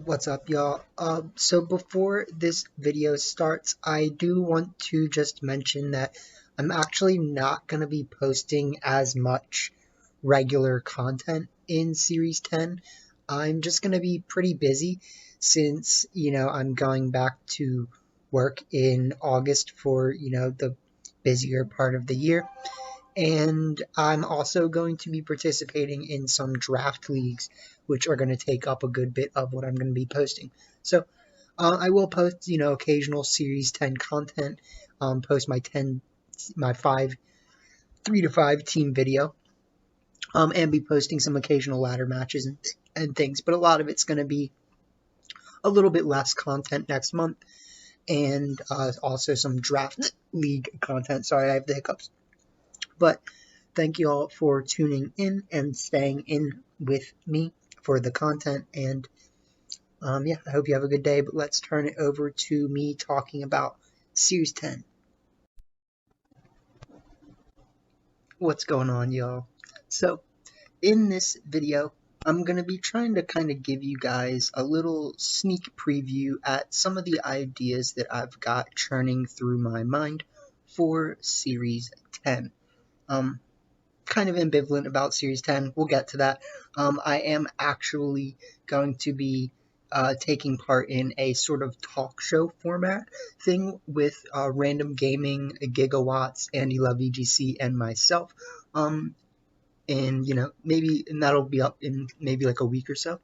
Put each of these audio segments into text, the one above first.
What's up, y'all? So before this video starts, I do want to just mention that I'm actually not going to be posting as much regular content in Series 10. I'm just going to be pretty busy since, I'm going back to work in August for, the busier part of the year. And I'm also going to be participating in some draft leagues, which are going to take up a good bit of what I'm going to be posting. So I will post, occasional Series 10 content, post my 3 to 5 team video, and be posting some occasional ladder matches and things. But a lot of it's going to be a little bit less content next month, and also some draft league content. Sorry, I have the hiccups. But thank you all for tuning in and staying in with me for the content. And yeah, I hope you have a good day. But let's turn it over to me talking about Series 10. What's going on, y'all? So, in this video, I'm going to be trying to kind of give you guys a little sneak preview at some of the ideas that I've got churning through my mind for Series 10. Kind of ambivalent about Series 10. We'll get to that. I am actually going to be taking part in a sort of talk show format thing with Random Gaming, Gigawatts, Andy Love VGC, and myself. And and that'll be up in maybe like a week or so.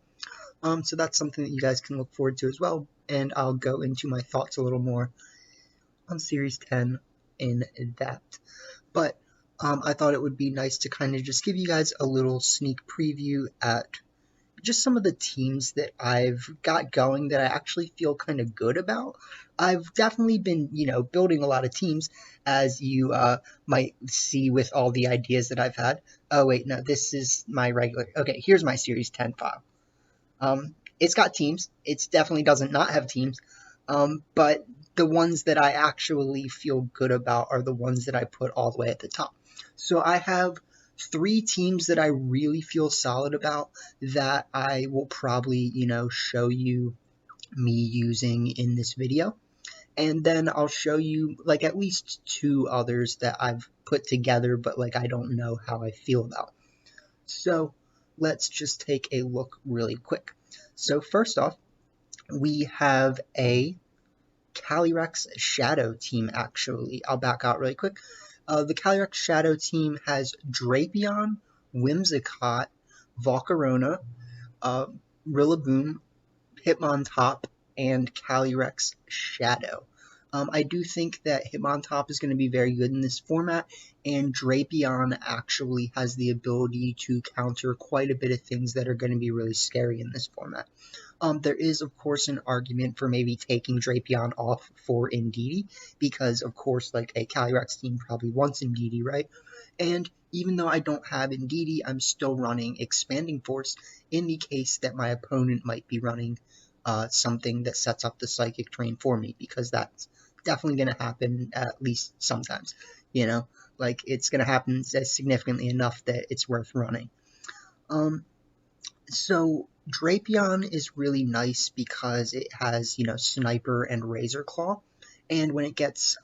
So that's something that you guys can look forward to as well. And I'll go into my thoughts a little more on Series 10 in depth. But I thought it would be nice to kind of just give you guys a little sneak preview at just some of the teams that I've got going that I actually feel kind of good about. I've definitely been, building a lot of teams, as you might see with all the ideas that I've had. Oh, wait, no, this is my regular. Okay, here's my Series 10 file. It's got teams. It definitely doesn't not have teams. But the ones that I actually feel good about are the ones that I put all the way at the top. So I have 3 teams that I really feel solid about that I will probably, show you me using in this video. And then I'll show you like at least 2 others that I've put together, but like I don't know how I feel about. So let's just take a look really quick. So first off, we have a Calyrex-Shadow team, actually. I'll back out really quick. The Calyrex-Shadow team has Drapion, Whimsicott, Volcarona, Rillaboom, Hitmontop, and Calyrex-Shadow. I do think that Hitmontop is going to be very good in this format, and Drapion actually has the ability to counter quite a bit of things that are going to be really scary in this format. There is, of course, an argument for maybe taking Drapion off for Indeedee, because, of course, like a Calyrex team probably wants Indeedee, right? And even though I don't have Indeedee, I'm still running Expanding Force in the case that my opponent might be running something that sets up the Psychic Terrain for me, because that's definitely going to happen at least sometimes, like it's going to happen significantly enough that it's worth running. So Drapion is really nice because it has, Sniper and Razor Claw, and when it gets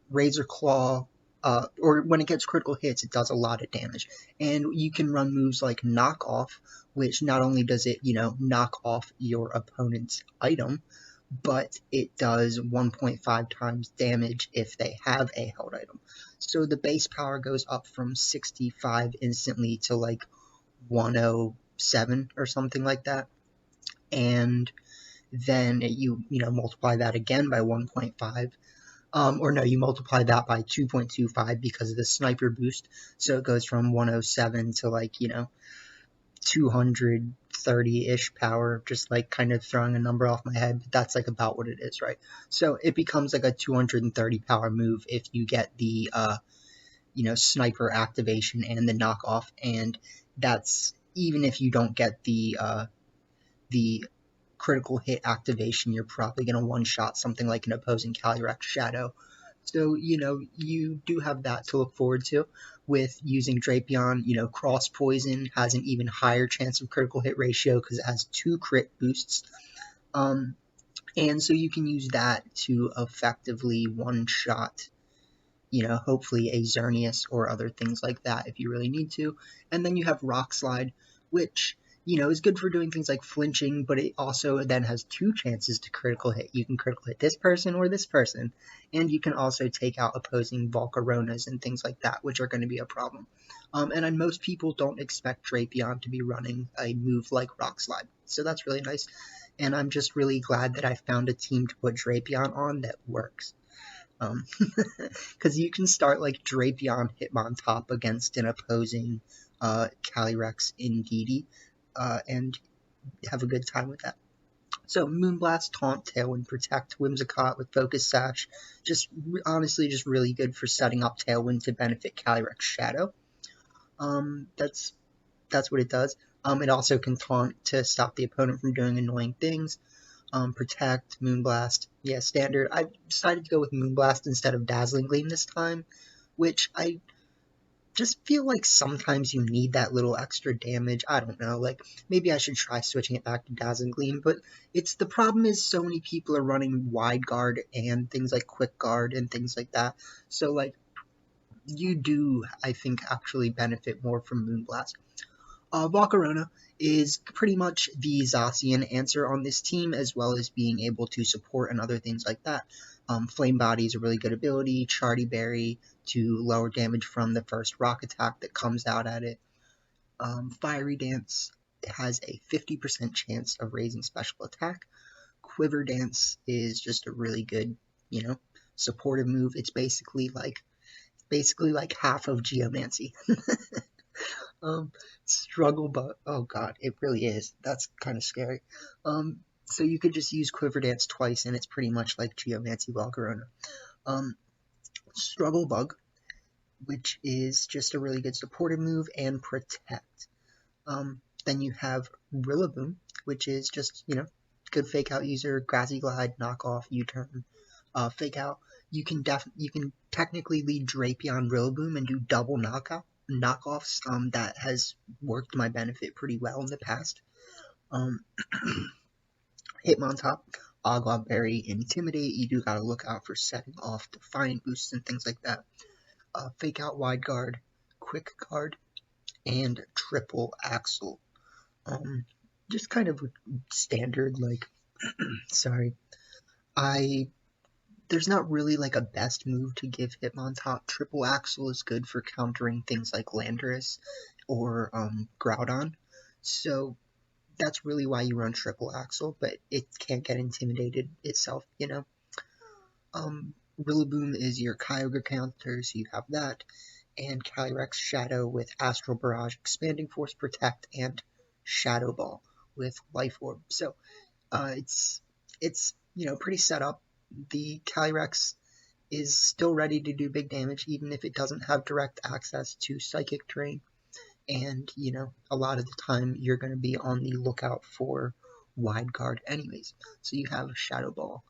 Razor Claw, or when it gets critical hits, it does a lot of damage. And you can run moves like Knock Off, which not only does it, knock off your opponent's item, but it does 1.5 times damage if they have a held item. So the base power goes up from 65 instantly to like 107 or something like that. And then you multiply that again by 1.5. Or no, you multiply that by 2.25 because of the sniper boost. So it goes from 107 to like, 230-ish power, just like kind of throwing a number off my head, but that's like about what it is, right? So it becomes like a 230 power move if you get the, sniper activation and the knockoff, and that's even if you don't get the critical hit activation, you're probably going to one-shot something like an opposing Calyrex-Shadow. So, you do have that to look forward to with using Drapion. Cross Poison has an even higher chance of critical hit ratio because it has 2 crit boosts. And so you can use that to effectively one-shot, hopefully a Xerneas or other things like that if you really need to. And then you have Rock Slide, which, is good for doing things like flinching, but it also then has 2 chances to critical hit. You can critical hit this person or this person, and you can also take out opposing Volcaronas and things like that, which are going to be a problem. And most people don't expect Drapion to be running a move like Rock Slide, so that's really nice. And I'm just really glad that I found a team to put Drapion on that works. Because you can start like Drapion Hitmontop against an opposing Calyrex Indeedee, and have a good time with that. So Moonblast, Taunt, Tailwind, Protect, Whimsicott with Focus Sash, honestly just really good for setting up Tailwind to benefit Calyrex-Shadow. That's what it does. It also can Taunt to stop the opponent from doing annoying things. Protect, Moonblast, yeah, standard. I decided to go with Moonblast instead of Dazzling Gleam this time, which I just feel like sometimes you need that little extra damage. I don't know, like, maybe I should try switching it back to Dazzling Gleam, but the problem is so many people are running Wide Guard and things like Quick Guard and things like that, so, like, you do, I think, actually benefit more from Moonblast. Volcarona is pretty much the Zacian answer on this team, as well as being able to support and other things like that. Flame Body is a really good ability, Chardy Berry to lower damage from the first rock attack that comes out at it. Fiery Dance has a 50% chance of raising special attack. Quiver Dance is just a really good, supportive move. It's basically like half of Geomancy. Struggle Bug, oh god, it really is. That's kind of scary. So you could just use Quiver Dance twice, and it's pretty much like Geomancy Volcarona. Struggle Bug, which is just a really good supportive move, and Protect. Then you have Rillaboom, which is just, good fake out user, Grassy Glide, knockoff, U-turn, fake out. You can technically lead Drapion Rillaboom and do double knockoffs. That has worked to my benefit pretty well in the past. Hitmontop, Oglop Berry, Intimidate. You do gotta look out for setting off Defiant boosts and things like that. Fake out Wide Guard, Quick Guard, and Triple Axle. Just kind of standard, like, sorry. There's not really like a best move to give Hitmontop. Triple Axle is good for countering things like Landorus or Groudon. So that's really why you run Triple Axle, but it can't get intimidated itself, Rillaboom is your Kyogre counter, so you have that. And Calyrex-Shadow with Astral Barrage, Expanding Force, Protect, and Shadow Ball with Life Orb. So it's pretty set up. The Calyrex is still ready to do big damage, even if it doesn't have direct access to Psychic Terrain. And, a lot of the time you're going to be on the lookout for Wide Guard anyways. So you have Shadow Ball.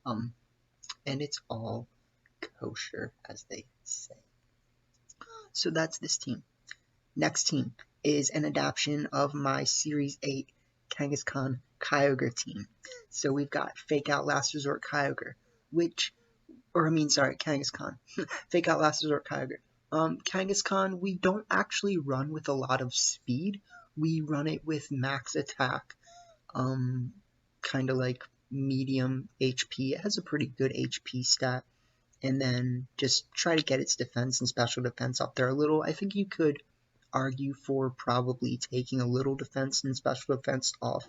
And it's all kosher, as they say. So that's this team. Next team is an adaptation of my Series 8 Kangaskhan Kyogre team. So we've got Fake Out Last Resort Kyogre, Kangaskhan. Fake Out Last Resort Kyogre. Kangaskhan, we don't actually run with a lot of speed. We run it with max attack, kind of like medium HP. It has a pretty good HP stat. And then just try to get its defense and special defense up there a little. I think you could argue for probably taking a little defense and special defense off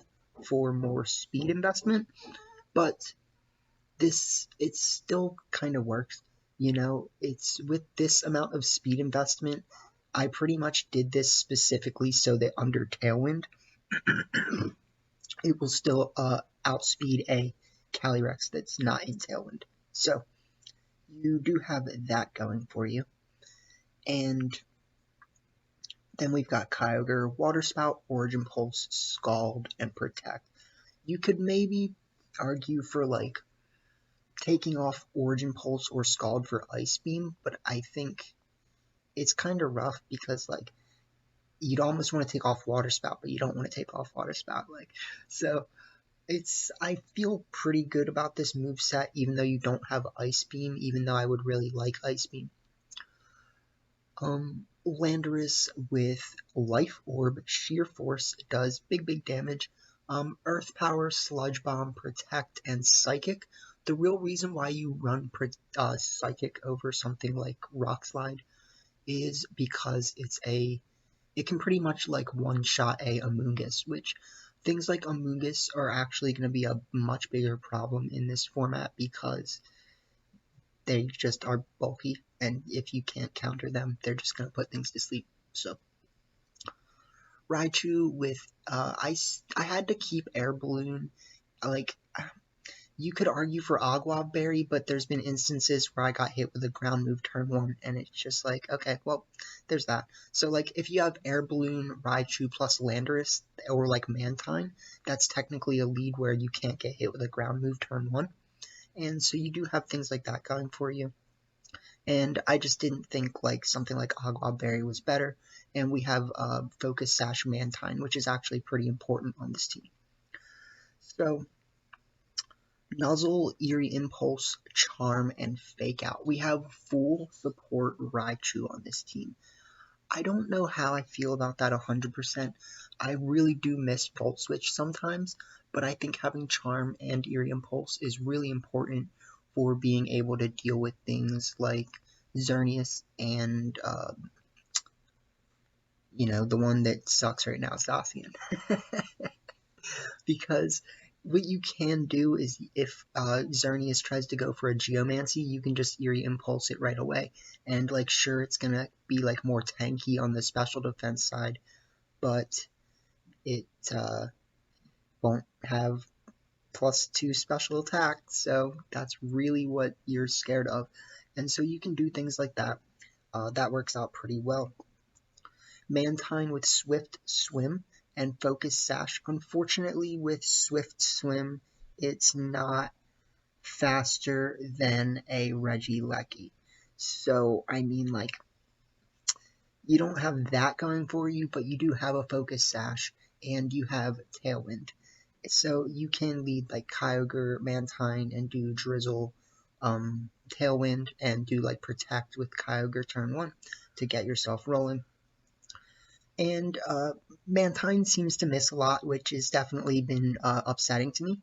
for more speed investment, but it still kind of works. It's with this amount of speed investment, I pretty much did this specifically so that under Tailwind, it will still outspeed a Calyrex that's not in Tailwind. So you do have that going for you. And then we've got Kyogre, Water Spout, Origin Pulse, Scald, and Protect. You could maybe argue for like taking off Origin Pulse or Scald for Ice Beam, but I think it's kind of rough because, like, you'd almost want to take off Water Spout, but you don't want to take off Water Spout, like, so I feel pretty good about this moveset, even though you don't have Ice Beam, even though I would really like Ice Beam. Landorus with Life Orb, Sheer Force does big damage. Earth Power, Sludge Bomb, Protect, and Psychic. The real reason why you run Psychic over something like Rock Slide is because it can pretty much like one-shot a Amoonguss, which things like Amoonguss are actually going to be a much bigger problem in this format because they just are bulky, and if you can't counter them, they're just going to put things to sleep. So, Raichu with I had to keep Air Balloon. Like, you could argue for Agua Berry, but there's been instances where I got hit with a ground move turn 1, and it's just like, okay, well, there's that. So, like, if you have Air Balloon, Raichu plus Landorus, or like Mantine, that's technically a lead where you can't get hit with a ground move turn 1. And so you do have things like that going for you. And I just didn't think like something like Agua Berry was better. And we have Focus Sash Mantine, which is actually pretty important on this team. So, Nuzzle, Eerie Impulse, Charm, and Fake Out. We have full support Raichu on this team. I don't know how I feel about that 100%. I really do miss Volt Switch sometimes, but I think having Charm and Eerie Impulse is really important for being able to deal with things like Xerneas and, the one that sucks right now, Zacian. Because what you can do is if Xerneas tries to go for a Geomancy, you can just Eerie Impulse it right away. And, like, sure, it's going to be, like, more tanky on the special defense side, but it won't have +2 special attack, so that's really what you're scared of. And so you can do things like that. That works out pretty well. Mantine with Swift Swim and Focus Sash. Unfortunately, with Swift Swim, it's not faster than a Regieleki. So, I mean, like, you don't have that going for you, but you do have a Focus Sash, and you have Tailwind. So you can lead, like, Kyogre, Mantine, and do Drizzle, Tailwind, and do, like, Protect with Kyogre turn 1 to get yourself rolling. And Mantine seems to miss a lot, which has definitely been upsetting to me.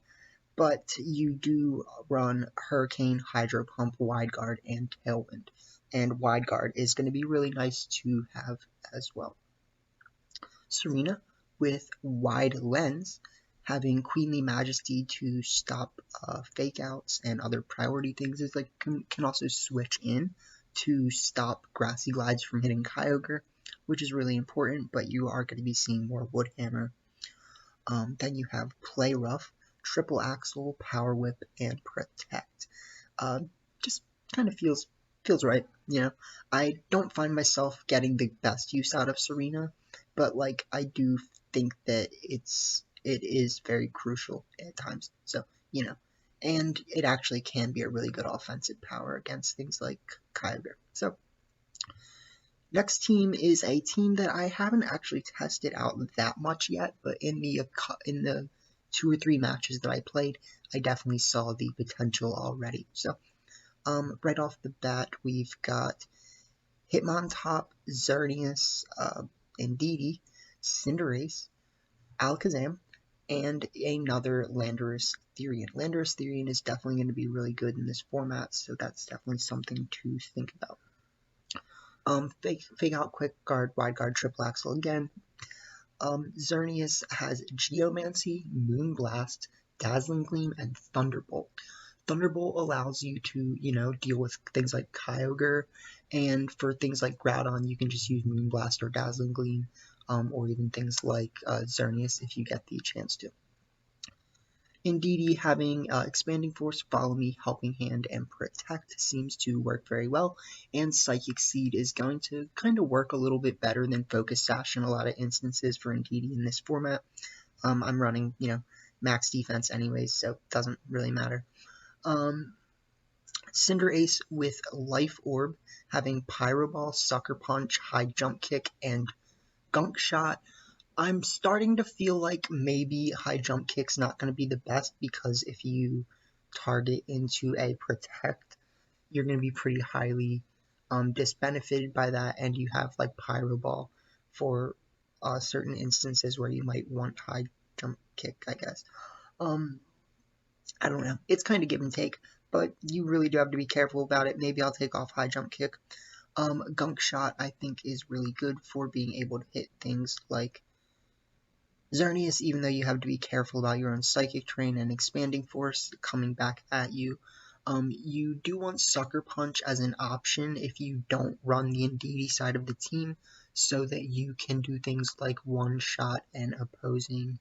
But you do run Hurricane, Hydro Pump, Wide Guard, and Tailwind. And Wide Guard is going to be really nice to have as well. Serena with Wide Lens, having Queenly Majesty to stop fake outs and other priority things, is like can also switch in to stop Grassy Glides from hitting Kyogre, which is really important, but you are going to be seeing more Wood Hammer. Then you have Play Rough, Triple Axle, Power Whip, and Protect. Just kind of feels right, I don't find myself getting the best use out of Serena, but like I do think that it is very crucial at times. So, and it actually can be a really good offensive power against things like Kyogre. So, next team is a team that I haven't actually tested out that much yet, but in the 2 or 3 matches that I played, I definitely saw the potential already. So, right off the bat, we've got Hitmontop, Xerneas, Indeedee, Cinderace, Alakazam, and another Landorus Therian. Landorus Therian is definitely going to be really good in this format, so that's definitely something to think about. Fake Out, Quick Guard, Wide Guard, Triple Axle again. Xerneas has Geomancy, Moonblast, Dazzling Gleam, and Thunderbolt. Thunderbolt allows you to, deal with things like Kyogre, and for things like Groudon, you can just use Moonblast or Dazzling Gleam, or even things like Xerneas if you get the chance to. Indeedee having Expanding Force, Follow Me, Helping Hand, and Protect seems to work very well, and Psychic Seed is going to kind of work a little bit better than Focus Sash in a lot of instances for Indeedee in this format. I'm running, max defense anyways, so it doesn't really matter. Cinderace with Life Orb, having Pyro Ball, Sucker Punch, High Jump Kick, and Gunk Shot. I'm starting to feel like maybe High Jump Kick's not going to be the best, because if you target into a Protect, you're going to be pretty highly disbenefited by that, and you have like Pyro Ball for certain instances where you might want High Jump Kick, I guess. I don't know. It's kind of give and take, but you really do have to be careful about it. Maybe I'll take off High Jump Kick. Gunk Shot, I think, is really good for being able to hit things like Xerneas, even though you have to be careful about your own Psychic Terrain and Expanding Force coming back at you. You do want Sucker Punch as an option if you don't run the Indeedee side of the team, so that you can do things like one-shot and opposing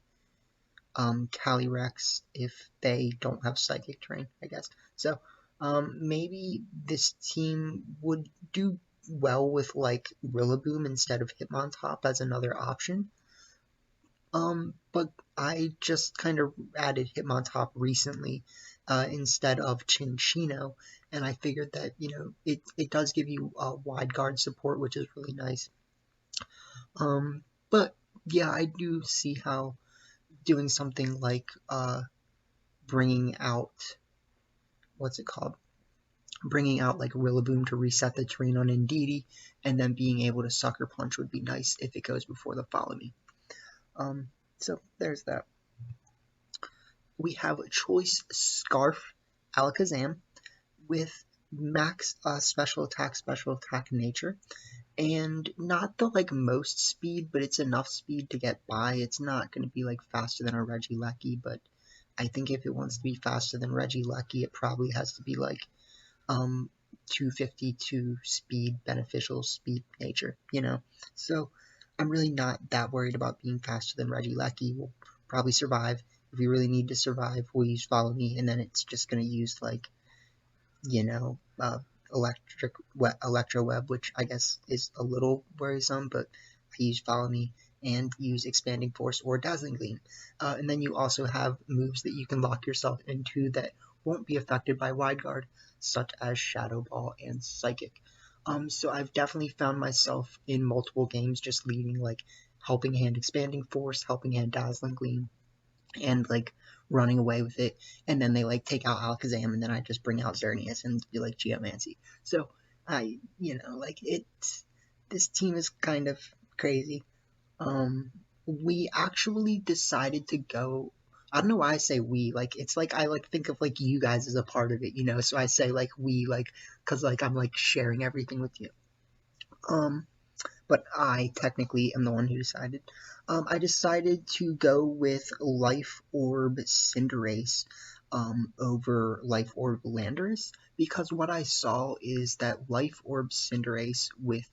Calyrex if they don't have Psychic Terrain, I guess. So maybe this team would do well with like Rillaboom instead of Hitmontop as another option. But I just kind of added Hitmontop recently instead of Chinchino, and I figured that, you know, it does give you wide guard support, which is really nice. But yeah, I do see how doing something like bringing out, bringing out like Rillaboom to reset the terrain on Indeedee, and then being able to Sucker Punch would be nice if it goes before the Follow Me. So there's that. We have Choice Scarf Alakazam with max special attack nature, and not the like most speed, but it's enough speed to get by. It's not going to be like faster than a Regieleki, but I think if it wants to be faster than Regieleki, it probably has to be like 252 speed, beneficial speed nature, you know? So I'm really not that worried about being faster than Regieleki. We'll probably survive. If we really need to survive, we'll use Follow Me, and then it's just going to use like, you know, Electro Web, which I guess is a little worrisome, but I use Follow Me and use Expanding Force or Dazzling Gleam. And then you also have moves that you can lock yourself into that won't be affected by Wide Guard, such as Shadow Ball and Psychic. So I've definitely found myself in multiple games just leaving like Helping Hand Expanding Force, Helping Hand Dazzling Gleam, and like running away with it, and then they like take out Alakazam, and then I just bring out Xerneas and do like Geomancy. So I, you know, like this team is kind of crazy. We actually decided to go, I don't know why I say we, like it's like I like think of like you guys as a part of it, you know, so I say like we, like because like I'm like sharing everything with you. But I technically am the one who decided. I decided to go with Life Orb Cinderace over Life Orb Landorus, because what I saw is that Life Orb Cinderace with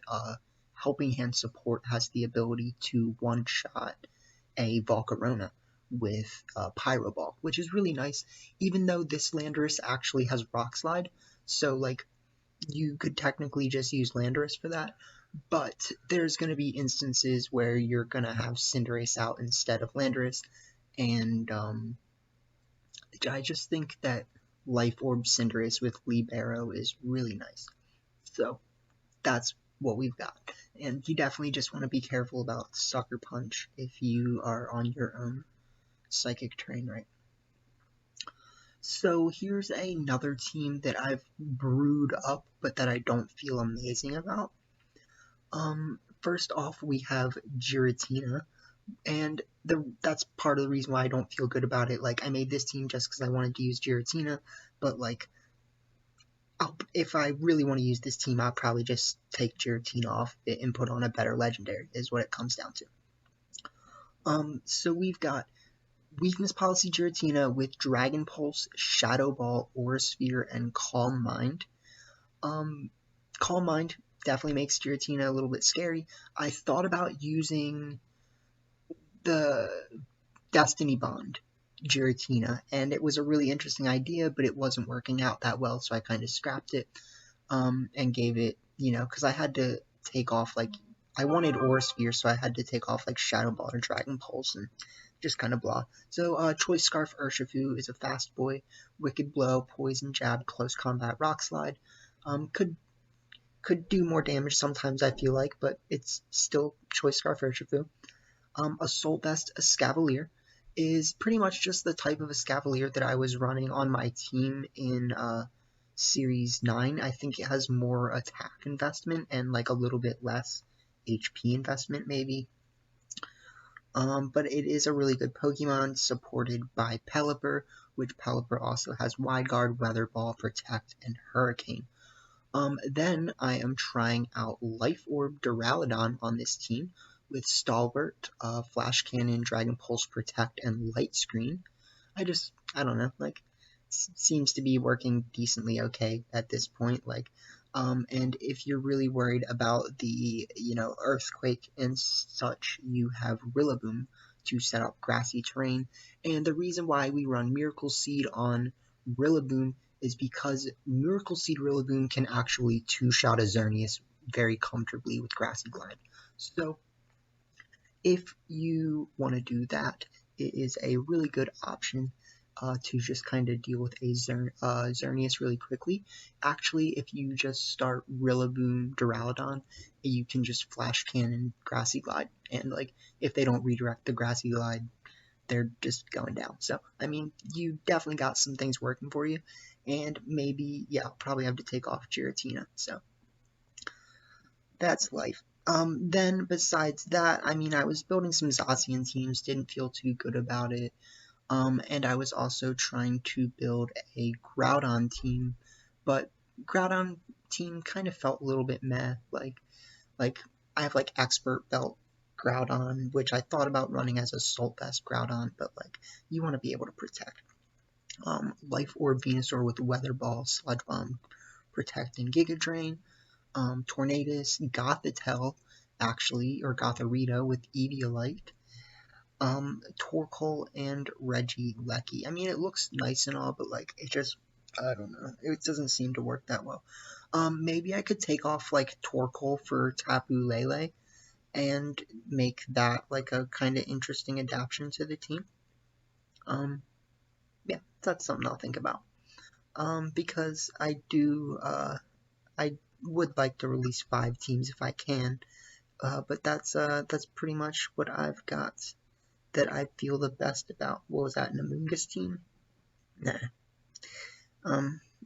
Helping Hand support has the ability to one-shot a Volcarona with Pyro Ball, which is really nice, even though this Landorus actually has Rock Slide, so like you could technically just use Landorus for that. But there's going to be instances where you're going to have Cinderace out instead of Landorus, and I just think that Life Orb Cinderace with Libero is really nice. So that's what we've got. And you definitely just want to be careful about Sucker Punch if you are on your own Psychic Terrain, right? So here's another team that I've brewed up, but that I don't feel amazing about. First off, we have Giratina, and that's part of the reason why I don't feel good about it. Like, I made this team just because I wanted to use Giratina, but like, if I really want to use this team, I'll probably just take Giratina off it and put on a better Legendary, is what it comes down to. So we've got Weakness Policy Giratina with Dragon Pulse, Shadow Ball, Aura Sphere, and Calm Mind. Calm Mind definitely makes Giratina a little bit scary. I thought about using the Destiny Bond Giratina, and it was a really interesting idea, but it wasn't working out that well, so I kind of scrapped it, and gave it, you know, because I had to take off, like, I wanted Aura Sphere, so I had to take off, like, Shadow Ball or Dragon Pulse, and just kind of blah. So, Choice Scarf Urshifu is a fast boy. Wicked Blow, Poison Jab, Close Combat, Rock Slide. Could do more damage sometimes, I feel like, but it's still Choice Scarf Urshifu. Assault Vest Escavalier is pretty much just the type of Escavalier that I was running on my team in Series 9. I think it has more attack investment and like a little bit less HP investment maybe. But it is a really good Pokemon supported by Pelipper, which Pelipper also has Wide Guard, Weather Ball, Protect, and Hurricane. Then I am trying out Life Orb Duraludon on this team with Stalwart, Flash Cannon, Dragon Pulse, Protect, and Light Screen. I don't know, like, seems to be working decently okay at this point, like, and if you're really worried about the, Earthquake and such, you have Rillaboom to set up grassy terrain, and the reason why we run Miracle Seed on Rillaboom is because Miracle Seed Rillaboom can actually two-shot a Xerneas very comfortably with Grassy Glide. So, if you want to do that, it is a really good option to just kind of deal with a Xerneas really quickly. Actually, if you just start Rillaboom Duraludon, you can just Flash Cannon Grassy Glide, and like if they don't redirect the Grassy Glide, they're just going down. So, I mean, you definitely got some things working for you, and maybe, yeah, I'll probably have to take off Giratina, so that's life. Then besides that, I mean, I was building some Zacian teams, didn't feel too good about it. And I was also trying to build a Groudon team, but Groudon team kind of felt a little bit meh. Like I have like Expert Belt Groudon, which I thought about running as Assault Vest Groudon, but like you want to be able to protect. Life Orb Venusaur with Weather Ball, Sludge Bomb, Protect, and Giga Drain. Tornadus, Gothitelle, actually, or Gothorito with Eviolite. Torkoal and Regieleki. I mean, it looks nice and all, but like, it just, I don't know, it doesn't seem to work that well. Maybe I could take off like Torkoal for Tapu Lele and make that like a kind of interesting adaptation to the team. Yeah, that's something I'll think about. Because I would like to release 5 teams if I can, but that's pretty much what I've got that I feel the best about. What was that, an Amoonguss team? Nah.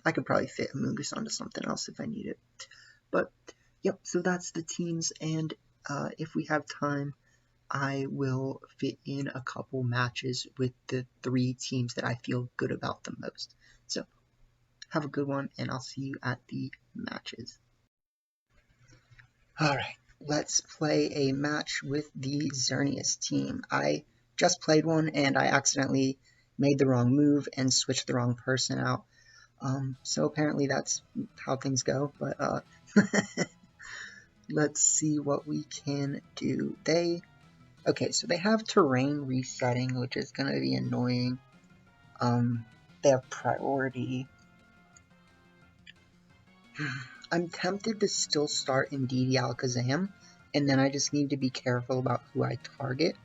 I could probably fit Amoonguss onto something else if I need it. But, yep, so that's the teams, and if we have time, I will fit in a couple matches with the 3 teams that I feel good about the most. So, have a good one, and I'll see you at the matches. Alright, let's play a match with the Xerneas team. I just played one, and I accidentally made the wrong move and switched the wrong person out. So apparently that's how things go, but let's see what we can do. Okay, so they have terrain resetting, which is going to be annoying. They have priority. I'm tempted to still start Indeedee Alakazam, and then I just need to be careful about who I target.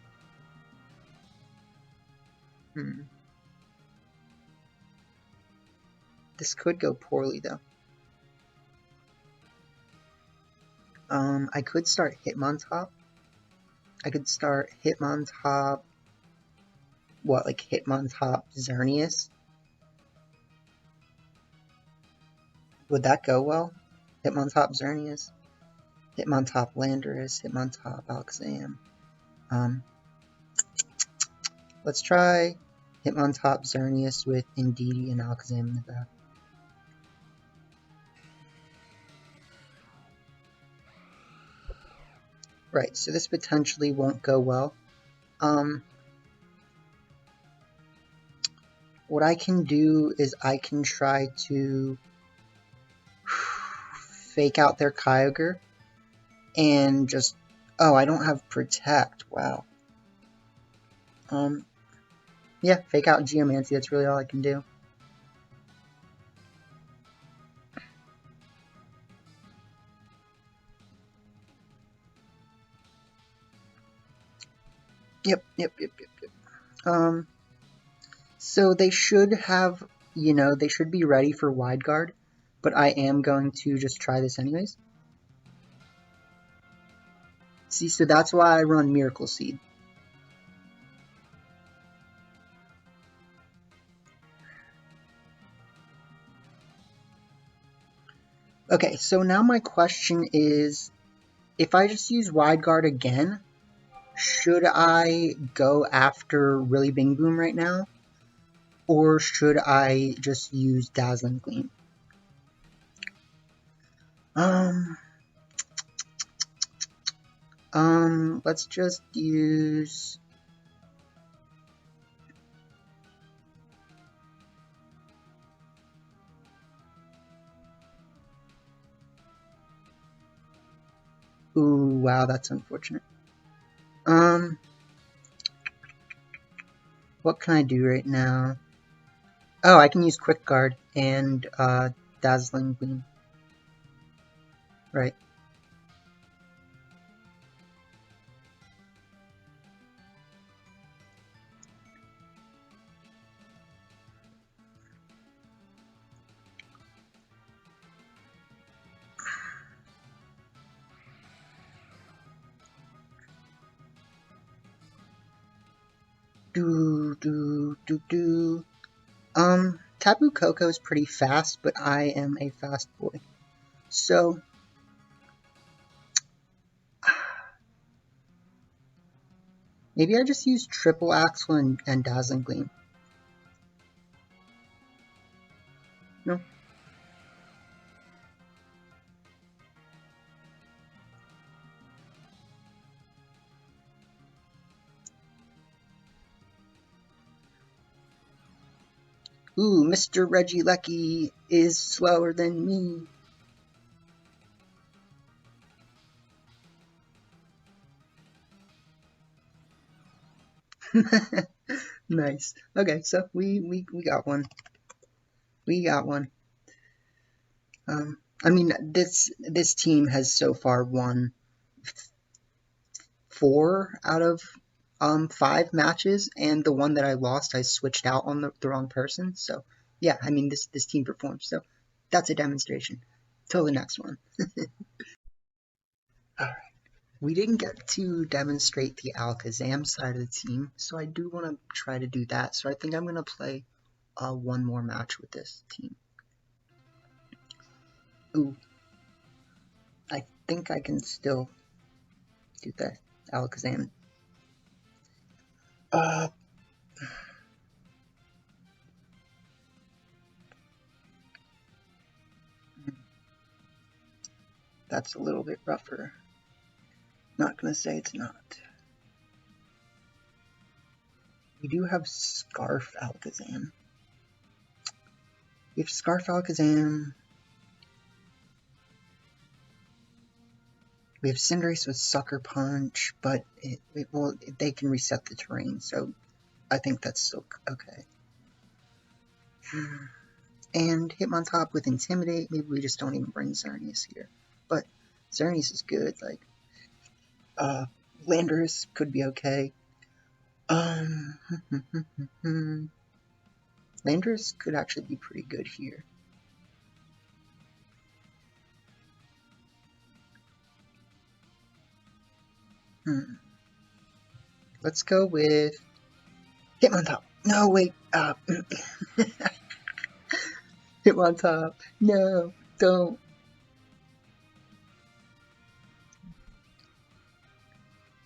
This could go poorly, though. I could start Hitmontop. I could start Hitmontop... What, like Hitmontop Xerneas? Would that go well? Hitmontop Xerneas, Hitmontop Landorus, Hitmontop Alakazam. Let's try Hitmontop Xerneas with Indeedee and Alakazam in the back. Right, so this potentially won't go well. What I can do is I can try to fake out their Kyogre and just... Oh, I don't have Protect. Wow. Yeah, fake out Geomancy. That's really all I can do. Yep. So they should have, they should be ready for Wide Guard, but I am going to just try this anyways. See, so that's why I run Miracle Seed. Okay, so now my question is, if I just use Wide Guard again, should I go after Really Bing Boom right now? Or should I just use Dazzling Gleam? Let's just use... Ooh, wow, that's unfortunate. What can I do right now? Oh, I can use Quick Guard and, Dazzling Gleam. Right. Tapu Koko is pretty fast, but I am a fast boy. So, maybe I just use Triple Axle and Dazzling Gleam. No? Ooh, Mr. Regieleki is slower than me. Nice. Okay, so we got one. We got one. I mean, this team has so far won 4 out of 5 matches, and the one that I lost, I switched out on the wrong person. So yeah, I mean this team performs. So that's a demonstration. Till the next one. Alright. We didn't get to demonstrate the Alakazam side of the team, so I do want to try to do that. So I think I'm going to play one more match with this team. Ooh. I think I can still do the Alakazam. That's a little bit rougher. Not gonna say it's not. We do have Scarf Alakazam. We have Scarf Alakazam. We have Cinderace with Sucker Punch, but they can reset the terrain, so I think that's still okay. And Hitmontop with Intimidate. Maybe we just don't even bring Xerneas here. But Xerneas is good. Like, Landorus could be okay. Landorus could actually be pretty good here. Let's go with Hitmontop. No, wait. Hitmontop. No, don't.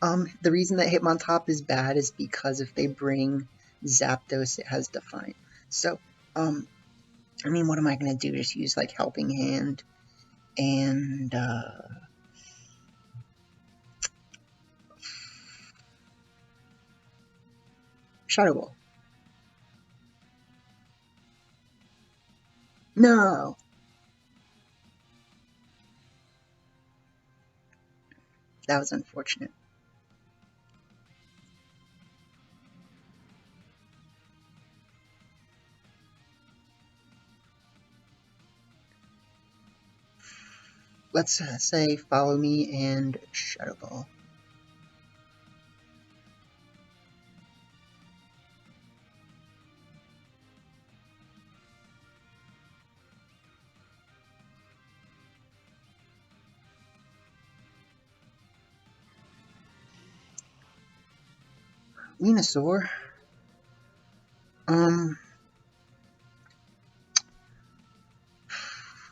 The reason that Hitmontop is bad is because if they bring Zapdos, it has Defiant. So, I mean, what am I gonna do? Just use, like, Helping Hand and, Shadow Ball. No! That was unfortunate. Let's say Follow Me and Shadow Ball. Venusaur.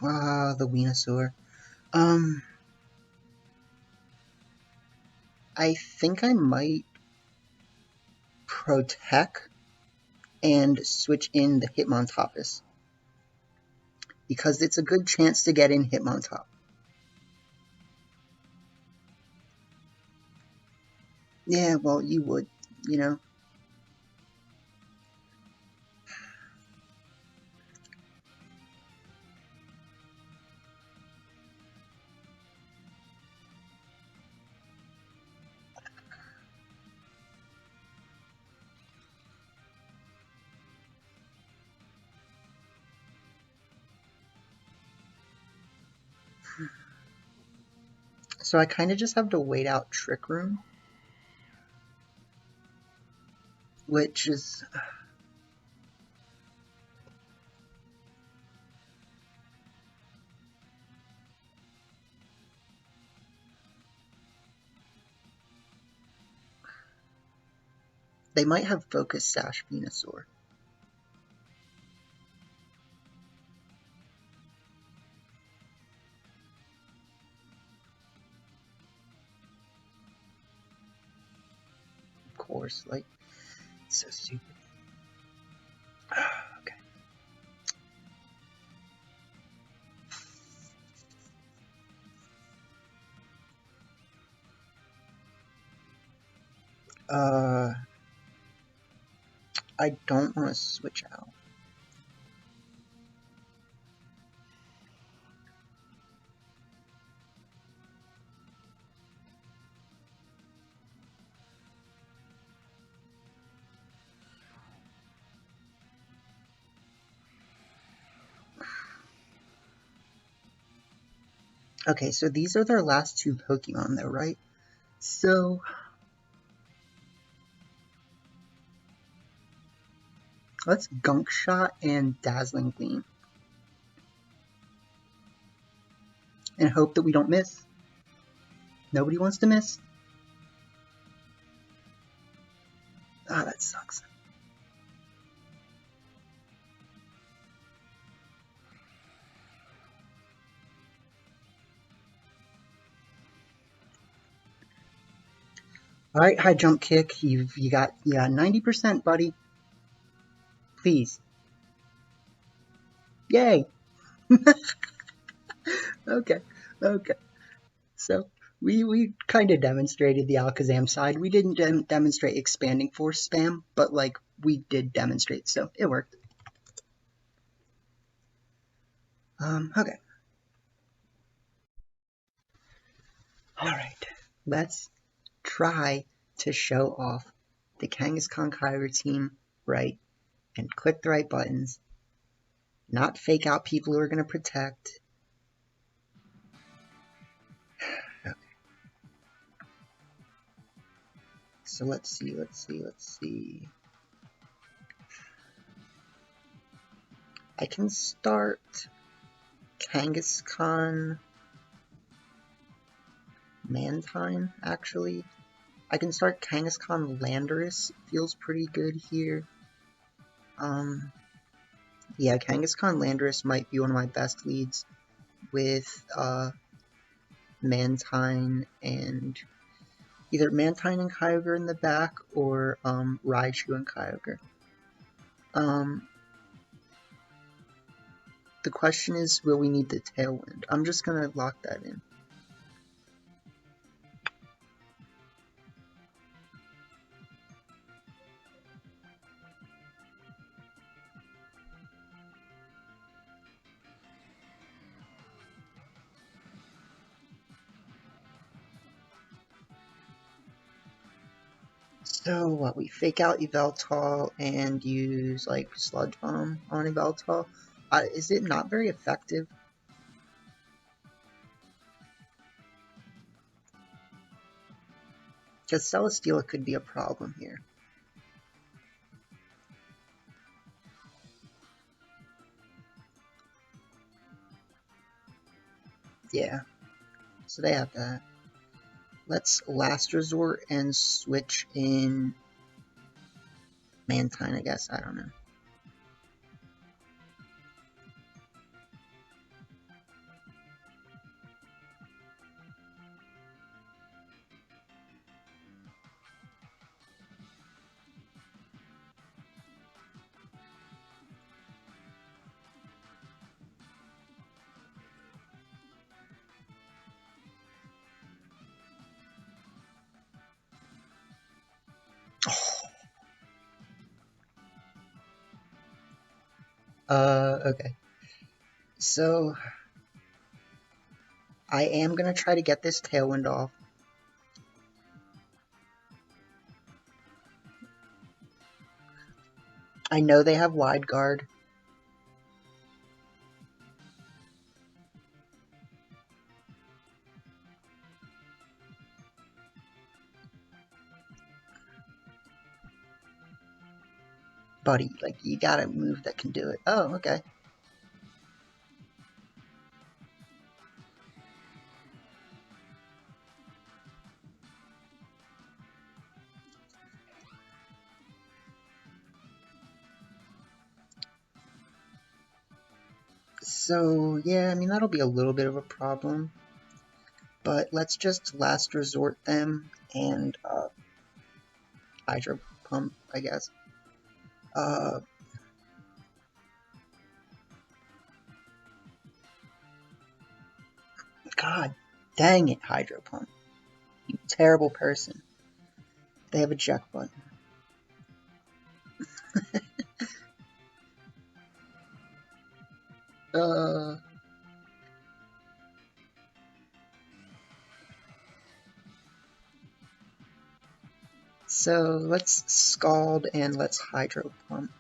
The Venusaur. I think I might Protect and switch in the Hitmontopus, because it's a good chance to get in Hitmontop. Yeah, well, you would, you know. So I kind of just have to wait out Trick Room, which is... They might have Focus Sash Venusaur. Of course, like, it's so stupid. Okay. I don't want to switch out. Okay, so these are their last two Pokemon though, right? So... let's Gunk Shot and Dazzling Gleam. And hope that we don't miss. Nobody wants to miss. Ah, that sucks. Alright, high jump kick. You got 90%, buddy. Please. Yay! Okay. So we kind of demonstrated the Alakazam side. We didn't demonstrate expanding force spam, but like we did demonstrate, so it worked. Okay. Alright. Let's try to show off the Kangaskhan Kyogre team right and click the right buttons. Not fake out people who are going to protect. Okay. So let's see. I can start Kangaskhan Mantine, actually. I can start Kangaskhan Landorus. Feels pretty good here. Yeah, Kangaskhan Landorus might be one of my best leads with Mantine and either Mantine and Kyogre in the back or Raichu and Kyogre. The question is, will we need the Tailwind? I'm just gonna lock that in. So what, we fake out Yveltal and use like Sludge Bomb on Yveltal. Is it not very effective? Because Celesteela could be a problem here. Yeah, so they have that. Let's Last Resort and switch in Mantine, I guess. I don't know. Okay. So, I am gonna try to get this Tailwind off. I know they have Wide Guard. Buddy, like, you gotta move that can do it. Oh, okay. So, yeah, I mean, that'll be a little bit of a problem. But let's just last resort them and, Hydro Pump, I guess. God dang it, Hydro Pump. You terrible person. They have a eject button. So let's Scald and let's Hydro Pump.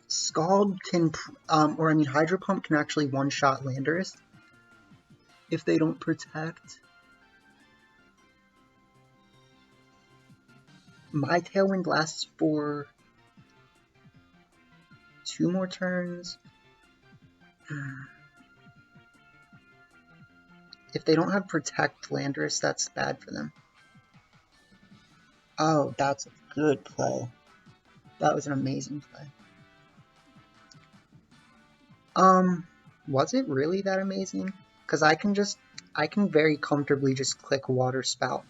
Scald can, Hydro Pump can actually one-shot Landorus if they don't protect. My Tailwind lasts for 2 more turns. If they don't have Protect Landorus, that's bad for them. Oh, that's a good play. That was an amazing play. Was it really that amazing? Because I can very comfortably just click Water Spout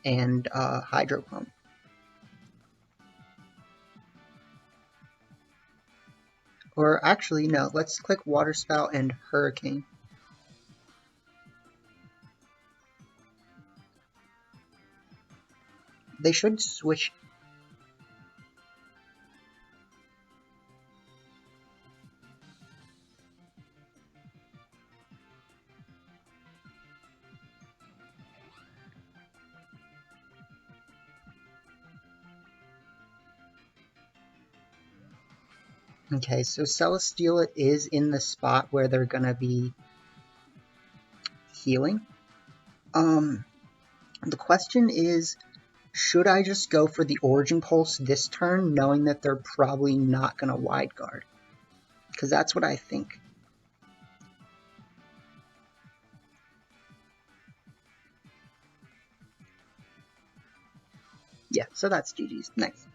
and Hydro Pump. Or actually, no, let's click Water Spout and Hurricane. They should switch. Okay, so Celesteela is in the spot where they're gonna be healing. The question is, should I just go for the Origin Pulse this turn, knowing that they're probably not gonna Wide Guard? Because that's what I think. Yeah, so that's GG's. Nice.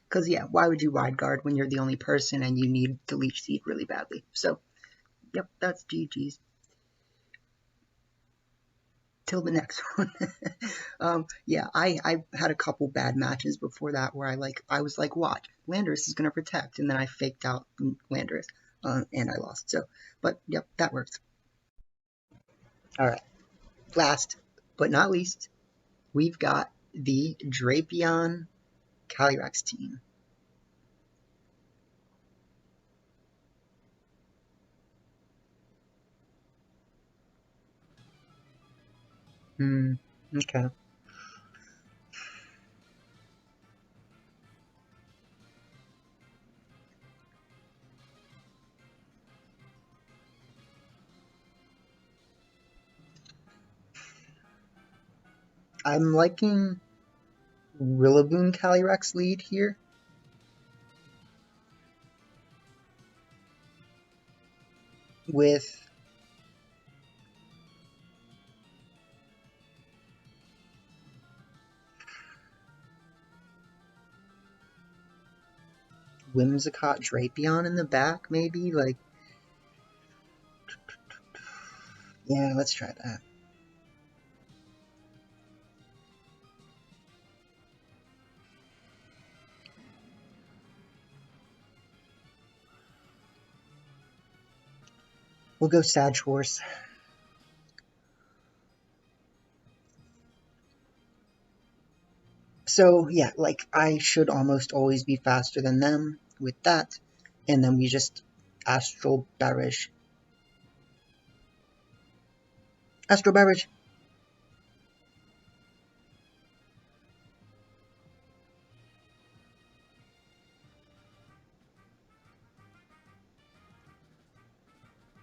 Because, yeah, why would you Wide Guard when you're the only person and you need the Leech Seed really badly? So, yep, that's GG's. Till the next one. Yeah, I had a couple bad matches before that where I was like, watch, Landorus is going to protect, and then I faked out Landorus, and I lost. So, but, yep, that works. Alright, last but not least, we've got the Drapion Calyrex team. Okay. I'm liking Rillaboom Calyrex lead here. With Whimsicott Drapion in the back, maybe? Like, yeah, let's try that. We'll go Sag Horse. So, yeah, like, I should almost always be faster than them with that. And then we just Astral Barrage. Astral Barrage!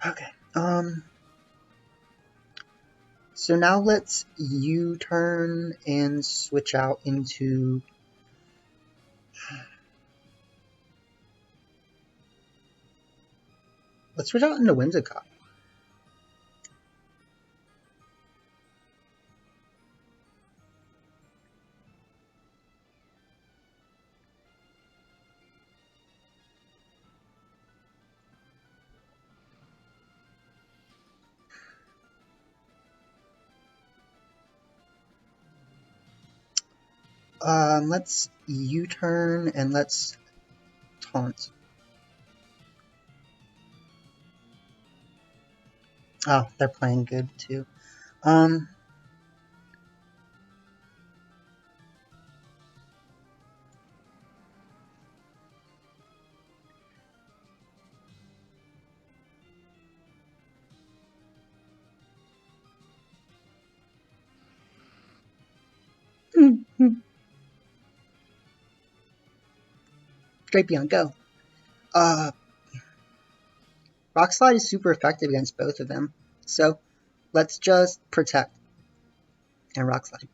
Okay, so now let's U-turn and switch out into... Let's switch out into Whimsicott. Let's U-turn and let's taunt. Oh, they're playing good too. Drapion, go. Rock Slide is super effective against both of them. So, let's just protect and Rock Slide.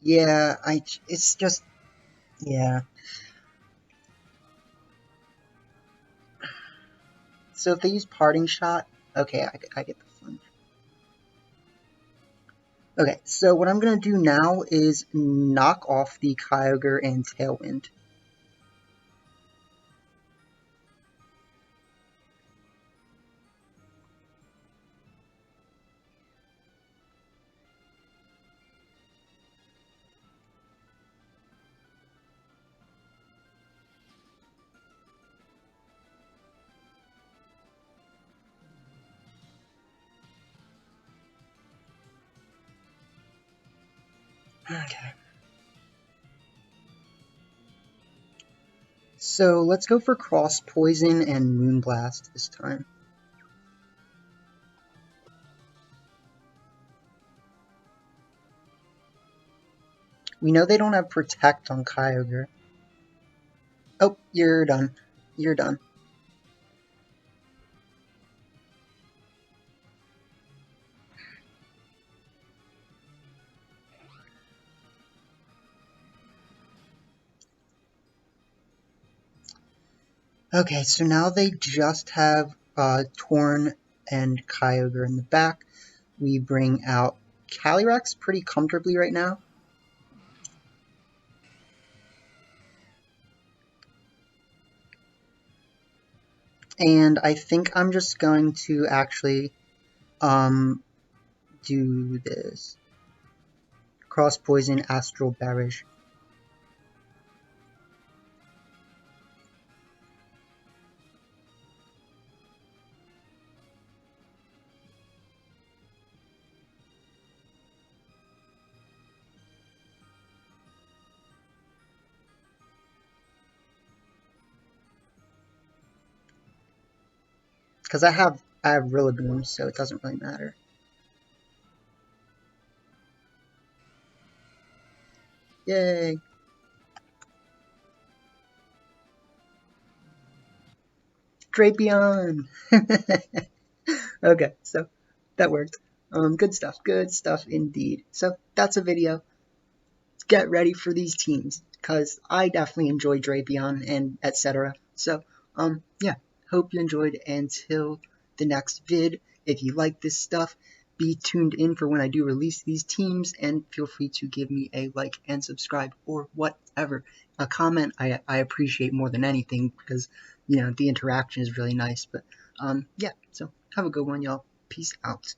Yeah, it's just, yeah. So if they use Parting Shot, okay, I get the fun. Okay, so what I'm going to do now is knock off the Kyogre and Tailwind. Okay. So let's go for Cross Poison and Moonblast this time. We know they don't have Protect on Kyogre. Oh, you're done. You're done. Okay, so now they just have Torn and Kyogre in the back. We bring out Calyrex pretty comfortably right now. And I think I'm just going to actually do this. Cross Poison, Astral Barrage. Because I have Rillaboom, so it doesn't really matter. Yay! Drapion! Okay, so that worked. Good stuff indeed. So that's a video. Get ready for these teams, because I definitely enjoy Drapion and etc. So, yeah, hope you enjoyed. Until the next vid, if you like this stuff, be tuned in for when I do release these teams, and feel free to give me a like and subscribe or whatever. A comment I appreciate more than anything, because, you know, the interaction is really nice. But, yeah, so have a good one, y'all. Peace out.